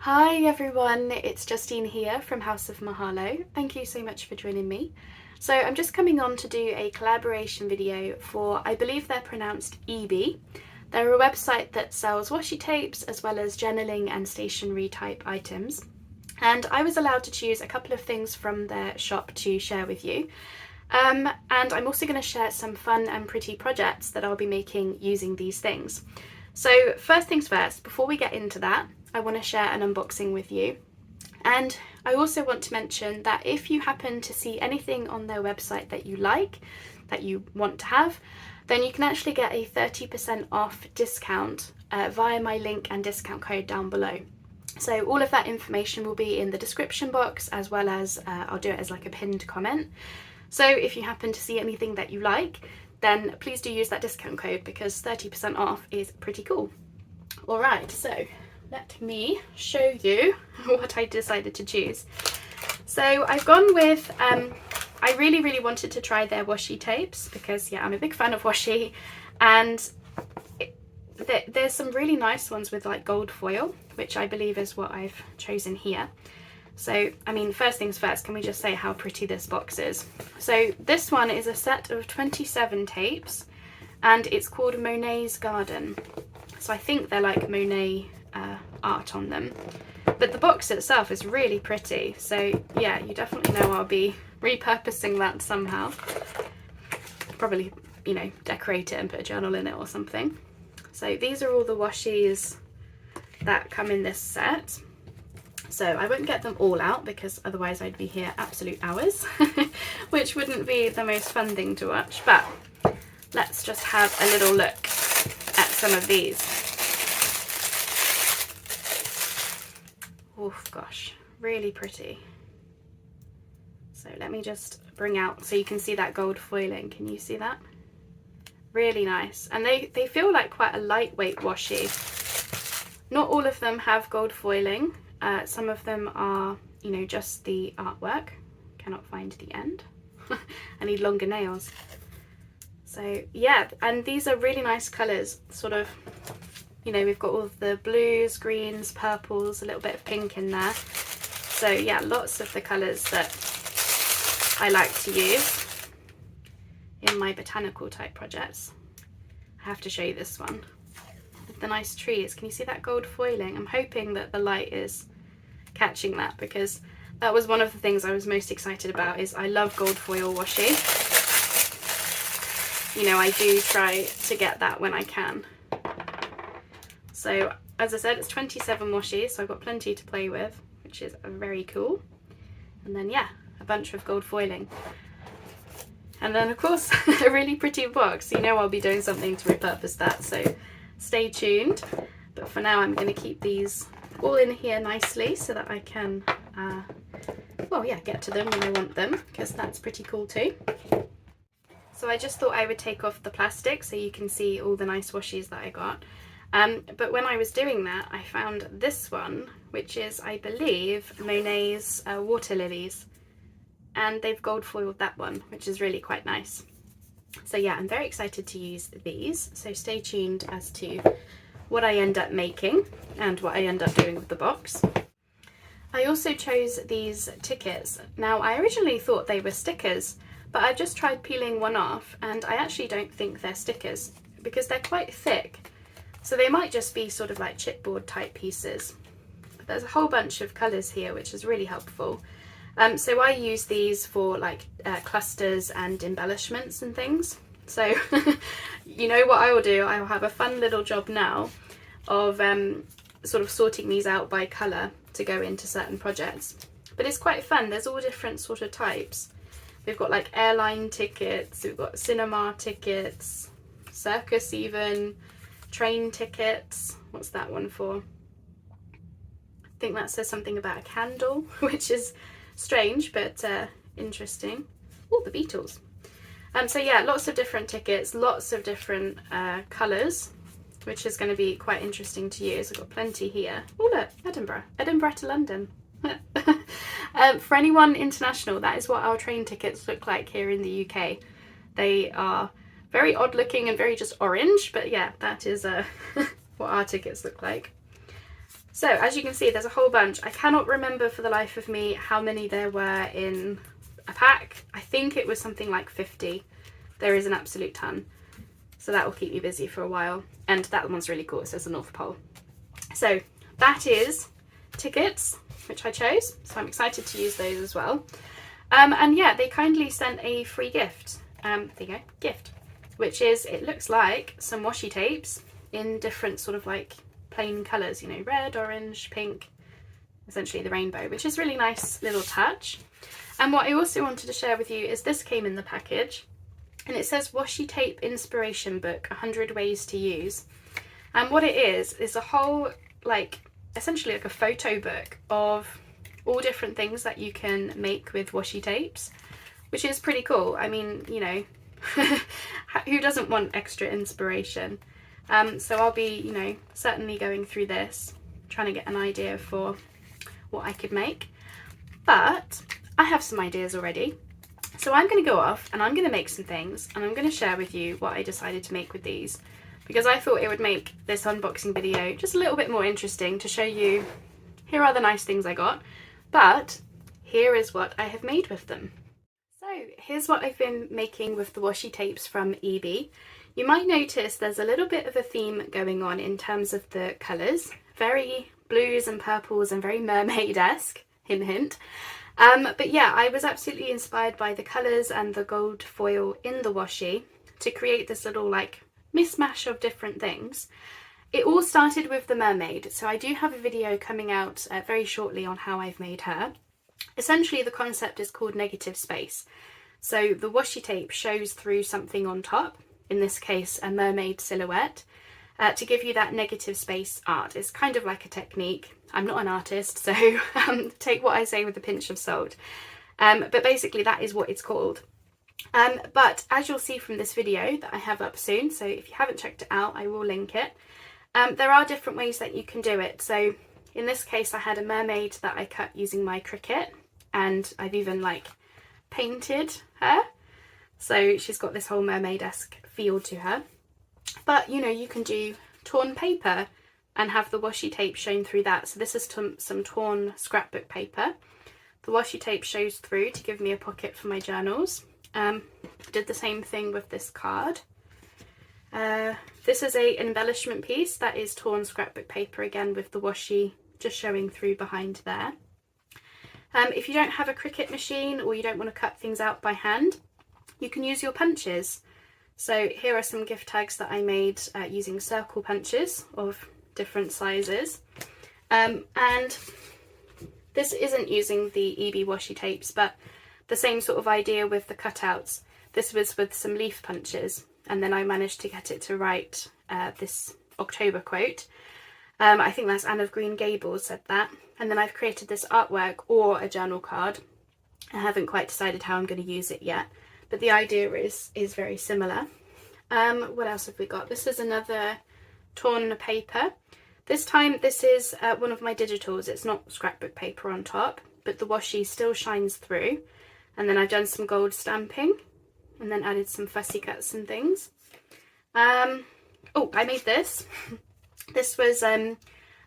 Hi everyone, it's Justine here from House of Mahalo. Thank you so much for joining me. So I'm just coming on to do a collaboration video for, I believe they're pronounced IEEBEE. They're a website that sells washi tapes as well as journaling and stationery type items. And I was allowed to choose a couple of things from their shop to share with you. And I'm also going to share some fun and pretty projects that I'll be making using these things. So first things first, before we get into that, I want to share an unboxing with you. And I also want to mention that if you happen to see anything on their website that you like, that you want to have, then you can actually get a 30% off discount via my link and discount code down below. So all of that information will be in the description box, as well as I'll do it as like a pinned comment. So if you happen to see anything that you like, then please do use that discount code because 30% off is pretty cool. All right, so let me show you what I decided to choose. So I've gone with, I really wanted to try their washi tapes because yeah, I'm a big fan of washi, and there's some really nice ones with like gold foil, which I believe is what I've chosen here. So, I mean, first things first, can we just say how pretty this box is? So this one is a set of 27 tapes and it's called Monet's Garden. So I think they're like Monet art on them. But the box itself is really pretty. So yeah, you definitely know I'll be repurposing that somehow. Probably, you know, decorate it and put a journal in it or something. So these are all the washis that come in this set. So I won't get them all out because otherwise I'd be here absolute hours, which wouldn't be the most fun thing to watch, but let's just have a little look at some of these. Oh gosh, really pretty. So let me just bring out so you can see that gold foiling. Can you see that? Really nice. And they feel like quite a lightweight washi. Not all of them have gold foiling. Some of them are, you know, just the artwork. Cannot find the end. I need longer nails. So yeah, and these are really nice colours. Sort of, you know, we've got all of the blues, greens, purples, a little bit of pink in there. So yeah, lots of the colours that I like to use in my botanical type projects. I have to show you this one. With the nice trees. Can you see that gold foiling? I'm hoping that the light is catching that because that was one of the things I was most excited about. Is I love gold foil washi. You know, I do try to get that when I can. So as I said, it's 27 washi, so I've got plenty to play with, which is very cool. And then yeah, a bunch of gold foiling. And then of course a really pretty box. You know I'll be doing something to repurpose that, so stay tuned. But for now I'm going to keep these all in here nicely so that I can well yeah, get to them when I want them, because that's pretty cool too. So I just thought I would take off the plastic so you can see all the nice washis that I got. But when I was doing that, I found this one, which is, I believe, Monet's water lilies. And they've gold foiled that one, which is really quite nice. So yeah, I'm very excited to use these. So stay tuned as to what I end up making and what I end up doing with the box. I also chose these tickets. Now, I originally thought they were stickers, but I've just tried peeling one off and I actually don't think they're stickers because they're quite thick. So they might just be sort of like chipboard type pieces. But there's a whole bunch of colours here, which is really helpful. So I use these for like clusters and embellishments and things. So you know what I will do, I will have a fun little job now of sort of sorting these out by colour to go into certain projects. But it's quite fun, there's all different sort of types. We've got like airline tickets, we've got cinema tickets, circus even, train tickets. What's that one for? I think that says something about a candle, which is strange but interesting. Oh, the Beatles. So yeah, lots of different tickets, lots of different colours, which is going to be quite interesting to use. I've got plenty here. Oh look, Edinburgh to London. For anyone international, that is what our train tickets look like here in the UK. They are very odd looking and very just orange, but yeah, that is what our tickets look like. So as you can see, there's a whole bunch. I cannot remember for the life of me how many there were in a pack. I think it was something like 50. There is an absolute ton. So that will keep me busy for a while. And that one's really cool. It says the North Pole. So that is tickets, which I chose. So I'm excited to use those as well. And yeah, they kindly sent a free gift. There you go, gift. Which is, it looks like some washi tapes in different sort of like plain colours, you know, red, orange, pink, essentially the rainbow, which is really nice little touch. And what I also wanted to share with you is this came in the package, and it says Washi Tape Inspiration Book, 100 Ways to Use. And what it is a whole, like, essentially like a photo book of all different things that you can make with washi tapes, which is pretty cool. I mean, you know, who doesn't want extra inspiration? So I'll be, you know, certainly going through this, trying to get an idea for what I could make. But I have some ideas already. So I'm going to go off and I'm going to make some things, and I'm going to share with you what I decided to make with these, because I thought it would make this unboxing video just a little bit more interesting to show you, here are the nice things I got, but here is what I have made with them. So here's what I've been making with the washi tapes from IEEBEE. You might notice there's a little bit of a theme going on in terms of the colours, very blues and purples and very mermaid-esque, hint hint. But yeah, I was absolutely inspired by the colours and the gold foil in the washi to create this little like mismatch of different things. It all started with the mermaid, so I do have a video coming out very shortly on how I've made her. Essentially the concept is called negative space. So the washi tape shows through something on top, in this case a mermaid silhouette, to give you that negative space art. It's kind of like a technique. I'm not an artist, so take what I say with a pinch of salt. But basically that is what it's called. But as you'll see from this video that I have up soon, so if you haven't checked it out, I will link it. There are different ways that you can do it. So in this case I had a mermaid that I cut using my Cricut, and I've even like painted her. So she's got this whole mermaid-esque feel to her. But you know, you can do torn paper and have the washi tape shown through that. So this is some torn scrapbook paper. The washi tape shows through to give me a pocket for my journals. Did the same thing with this card. This is an embellishment piece that is torn scrapbook paper again with the washi just showing through behind there. If you don't have a Cricut machine or you don't want to cut things out by hand, you can use your punches. So here are some gift tags that I made using circle punches of different sizes. And this isn't using the IEEBEE washi tapes, but the same sort of idea with the cutouts. This was with some leaf punches, and then I managed to get it to write this October quote. I think that's Anne of Green Gables said that. And then I've created this artwork or a journal card. I haven't quite decided how I'm going to use it yet, but the idea is very similar. What else have we got? This is another torn paper. This time this is one of my digitals. It's not scrapbook paper on top, but the washi still shines through. And then I've done some gold stamping and then added some fussy cuts and things. Oh, I made this. This was an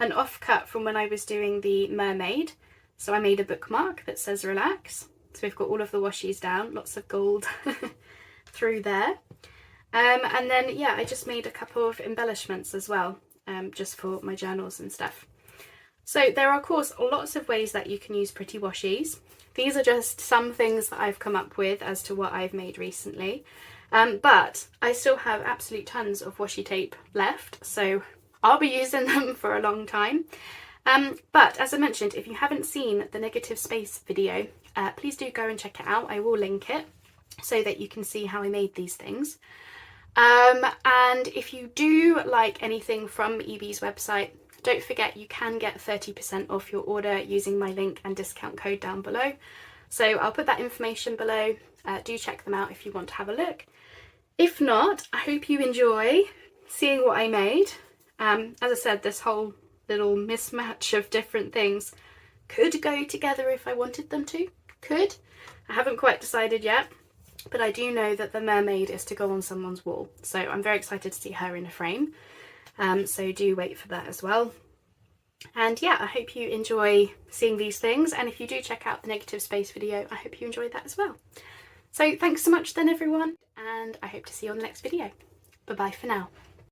offcut from when I was doing the mermaid. So I made a bookmark that says relax. So we've got all of the washis down, lots of gold through there. And then, yeah, I just made a couple of embellishments as well, just for my journals and stuff. So there are, of course, lots of ways that you can use pretty washis. These are just some things that I've come up with as to what I've made recently. But I still have absolute tons of washi tape left, so I'll be using them for a long time. But as I mentioned, if you haven't seen the negative space video, please do go and check it out. I will link it so that you can see how I made these things. And if you do like anything from IEEBEE's website, don't forget you can get 30% off your order using my link and discount code down below. So I'll put that information below. Do check them out if you want to have a look. If not, I hope you enjoy seeing what I made. As I said, this whole little mismatch of different things could go together if I wanted them to. Could. I haven't quite decided yet, but I do know that the mermaid is to go on someone's wall. So I'm very excited to see her in a frame. So do wait for that as well. And yeah, I hope you enjoy seeing these things, and if you do check out the negative space video, I hope you enjoyed that as well. So thanks so much then everyone, and I hope to see you on the next video. Bye bye for now.